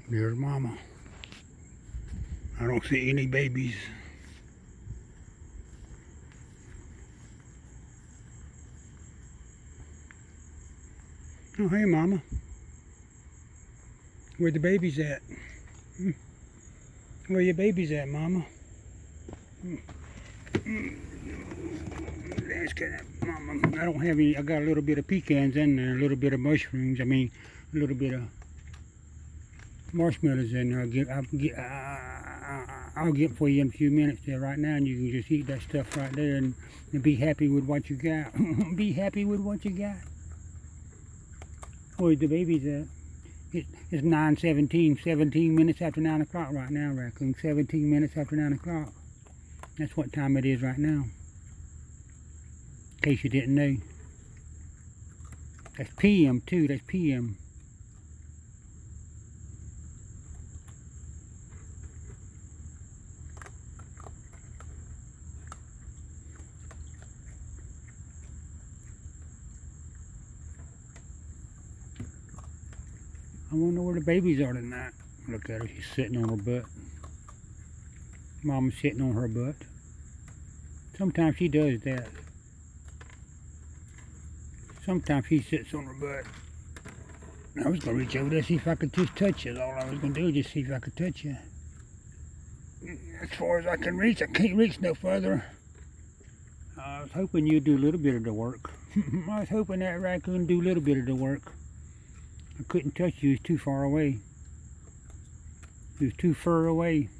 There's Mama. I don't see any babies. Oh, hey, Mama. Where the babies at? Where your babies at, Mama? Let's get that, Mama. I don't have any. I got a little bit of pecans in there, a little bit of mushrooms. I mean, a little bit of marshmallows in there. I'll get for you in a few minutes there right now, and you can just eat that stuff right there and be happy with what you got. Be happy with what you got. Where's the babies at? It's 9:17, 17 minutes after 9 o'clock right now, Raccoon. 17 minutes after 9 o'clock. That's what time it is right now. In case you didn't know. That's PM too, that's PM. I wonder where the babies are tonight. Look at her, she's sitting on her butt. Mama's sitting on her butt. Sometimes she does that. Sometimes she sits on her butt. I was going to reach over there, see if I could just touch you. All I was going to do is just see if I could touch you. As far as I can reach, I can't reach no further. I was hoping you'd do a little bit of the work. I was hoping that raccoon would do a little bit of the work. I couldn't touch you, it was too far away. It was too far away.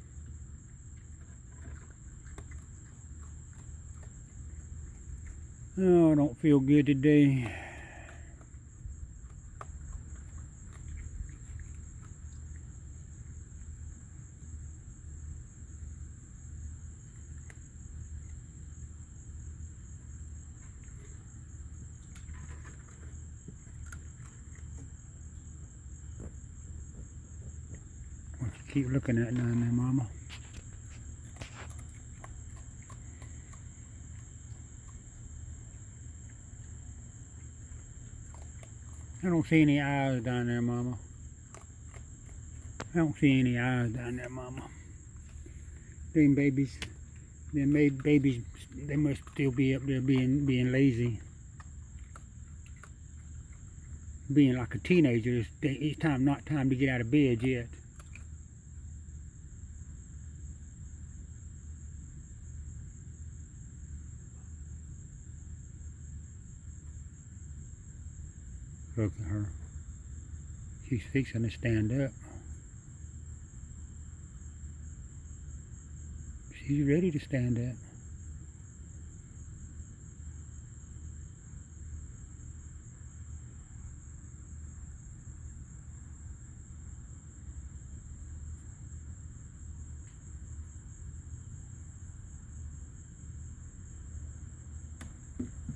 Oh, I don't feel good today. What you keep looking at down there, Mama? I don't see any eyes down there, Mama. I don't see any eyes down there, Mama. Them babies, babies, they must still be up there being lazy. Being like a teenager, it's not time to get out of bed yet. Look at her. She's fixing to stand up. She's ready to stand up.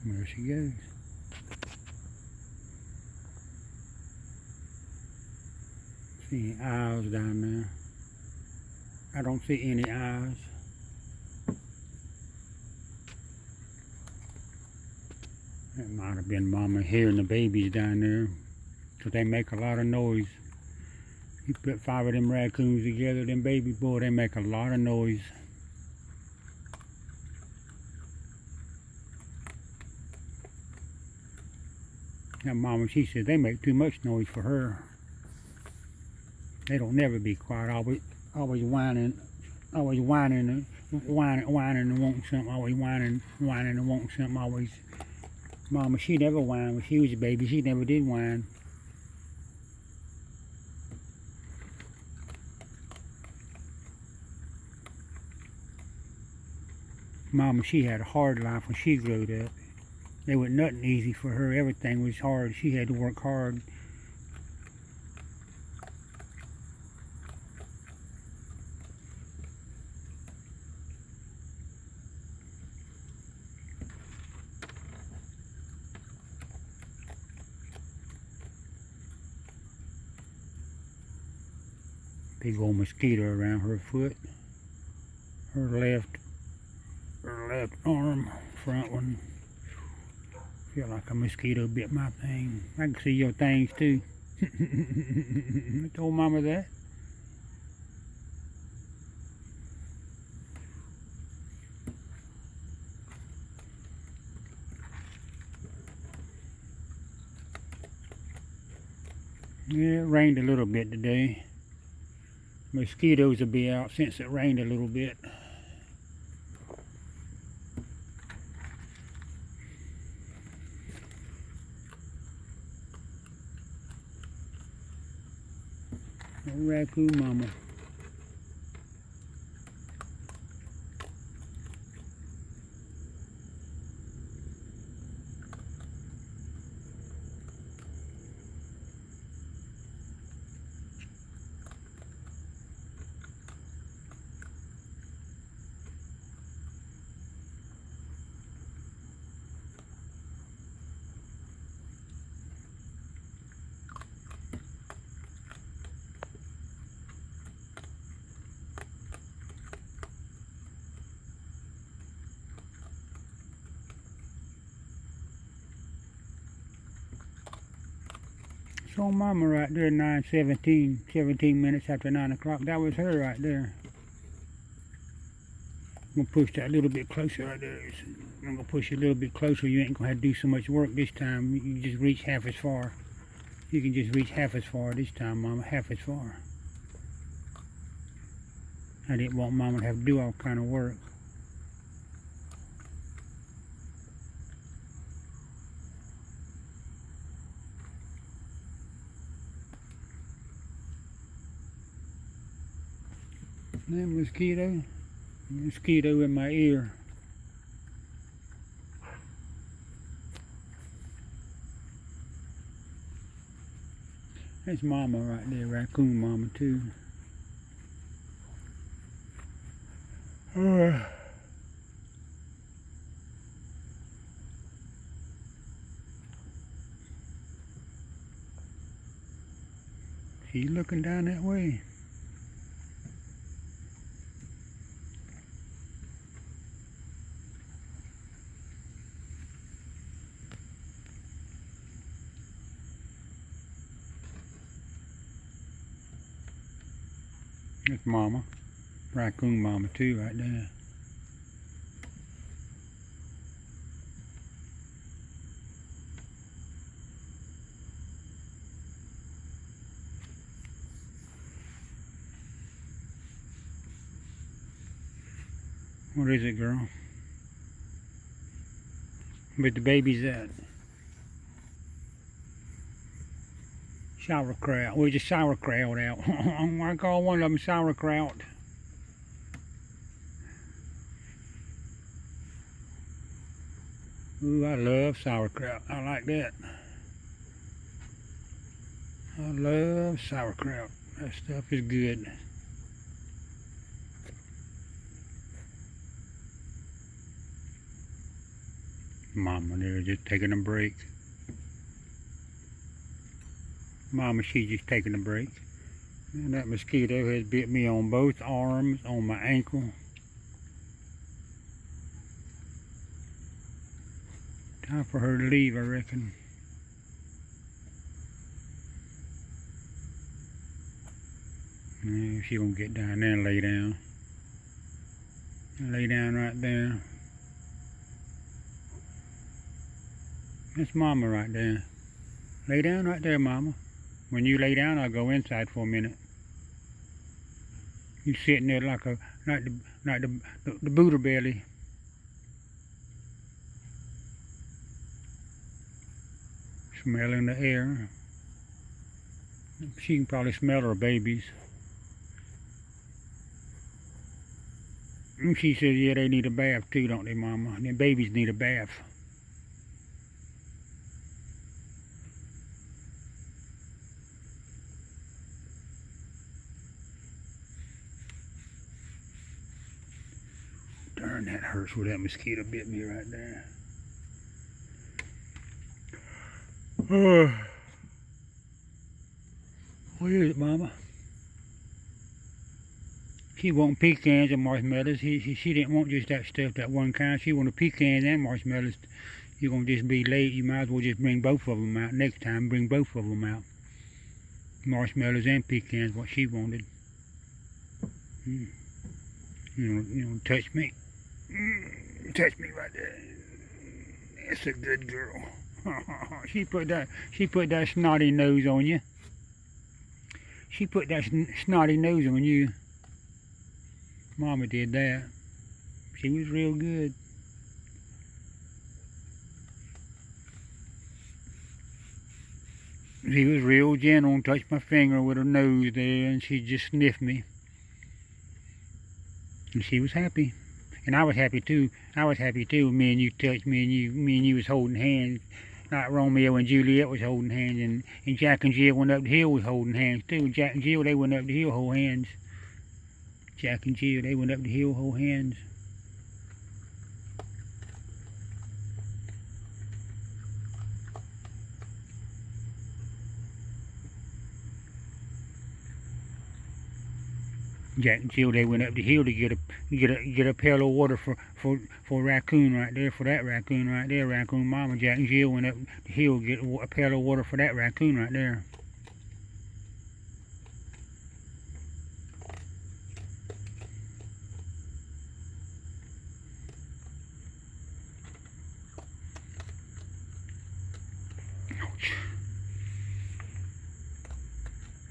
There she goes. See any eyes down there? I don't see any eyes. It might have been Mama hearing the babies down there, because they make a lot of noise. You put 5 of them raccoons together, them baby boy, they make a lot of noise. Now Mama, she said they make too much noise for her. They don't never be quiet, always whining and wanting something, always whining and wanting something, always. Mama, she never whined when she was a baby, she never did whine. Mama, she had a hard life when she grew up. There was nothing easy for her, everything was hard, she had to work hard. Big old mosquito around her foot. Her left arm, front one. Feel like a mosquito bit my thing. I can see your things too. I told Mama that. Yeah, it rained a little bit today. Mosquitoes will be out since it rained a little bit. Raccoon mama. So mama right there, 9:17, 17 minutes after 9 o'clock. That was her right there. I'm gonna push that a little bit closer right there. I'm gonna push it a little bit closer. You ain't gonna have to do so much work this time. You can just reach half as far. You can just reach half as far this time, mama, half as far. I didn't want mama to have to do all kind of work. That mosquito in my ear. That's mama right there, raccoon mama too. She's looking down that way. That's mama, raccoon mama too right there. What is it, girl? Where the baby's at? Sauerkraut. Where's the sauerkraut out? I call one of them sauerkraut. Ooh, I love sauerkraut. I like that. I love sauerkraut. That stuff is good. Mama there just taking a break. Mama, she's just taking a break. And that mosquito has bit me on both arms, on my ankle. Time for her to leave, I reckon. Yeah, she gonna get down there and lay down. Lay down right there. That's mama right there. Lay down right there, mama. When you lay down, I'll go inside for a minute. You sitting there like the Buddha belly. Smelling the air. She can probably smell her babies. And she says, yeah, they need a bath too, don't they, mama? And the babies need a bath. Darn, that hurts where that mosquito bit me right there. What is it, mama? She want pecans and marshmallows. She didn't want just that stuff, that one kind. She wanted pecans and marshmallows. You're going to just be late. You might as well just bring both of them out. Next time, bring both of them out. Marshmallows and pecans, what she wanted. You know, touch me. Touch me right there. That's a good girl. She put that snotty nose on you. She put that snotty nose on you. Mama did that. She was real good. She was real gentle and touched my finger with her nose there, and she just sniffed me. And she was happy. And I was happy too. I was happy too. Me and you touched, me and you was holding hands. Like Romeo and Juliet was holding hands, and Jack and Jill went up the hill was holding hands too. Jack and Jill, they went up the hill, hold hands. Jack and Jill, they went up the hill, hold hands. Jack and Jill, they went up the hill to get a pail of water for Raccoon right there, for that Raccoon right there, Raccoon Mama. Jack and Jill went up the hill to get a pail of water for that Raccoon right there.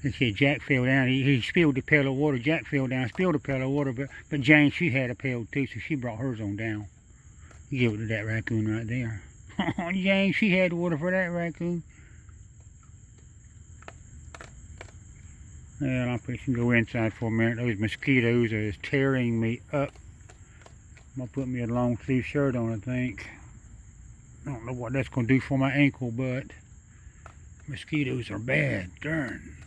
They said Jack fell down. He spilled the pail of water. Jack fell down, spilled the pail of water, but Jane, she had a pail too, so she brought hers on down. Give it to that Raccoon right there. Jane, she had the water for that Raccoon. Well, I'm fixing to go inside for a minute. Those mosquitoes are just tearing me up. I'm going to put me a long sleeve shirt on, I think. I don't know what that's going to do for my ankle, but mosquitoes are bad. Darn.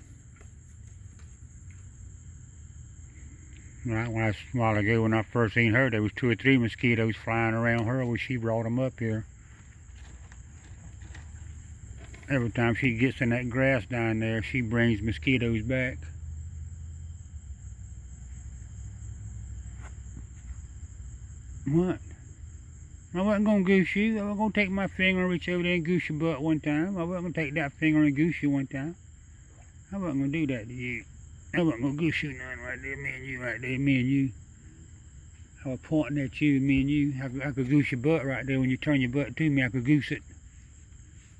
Right, a while ago when I first seen her, there was 2 or 3 mosquitoes flying around her when she brought them up here. Every time she gets in that grass down there, she brings mosquitoes back. What? I wasn't going to goose you. I wasn't going to take my finger and reach over there and goose your butt one time. I wasn't going to take that finger and goose you one time. I wasn't going to do that to you. I wasn't going to goose you none right there, me and you right there, me and you. I was pointing at you, me and you. I could goose your butt right there. When you turn your butt to me, I could goose it.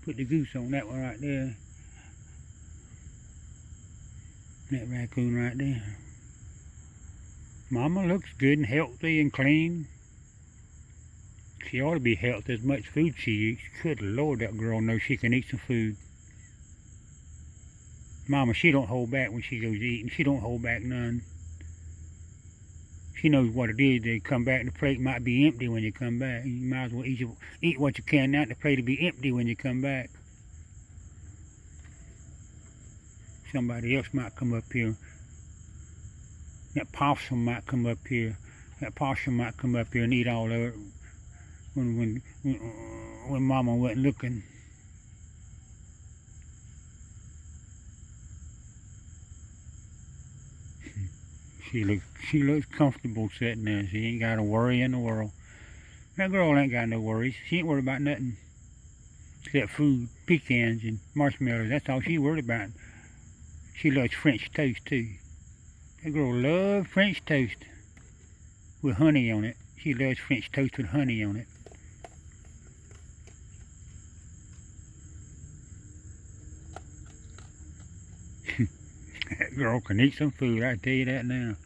Put the goose on that one right there. That Raccoon right there. Mama looks good and healthy and clean. She ought to be healthy as much food she eats. Good Lord, that girl knows she can eat some food. Mama, she don't hold back when she goes eating. She don't hold back none. She knows what it is. They come back, the plate might be empty when you come back. You might as well eat what you can now. The plate will be empty when you come back. Somebody else might come up here. That possum might come up here. That possum might come up here and eat all of it when Mama wasn't looking. She looks comfortable sitting there. She ain't got a worry in the world. That girl ain't got no worries. She ain't worried about nothing except food, pecans and marshmallows. That's all she worried about. She loves French toast too. That girl loves French toast with honey on it. She loves French toast with honey on it. That girl can eat some food, I tell you that now.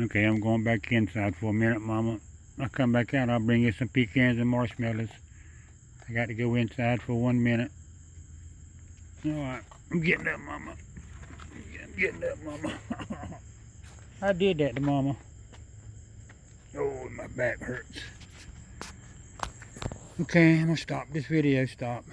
Okay, I'm going back inside for a minute, Mama. I'll come back out, I'll bring you some pecans and marshmallows. I got to go inside for 1 minute. Alright, I'm getting up, Mama. I'm getting up, Mama. I did that to Mama. Oh, my back hurts. Okay, I'm going to stop this video, stop.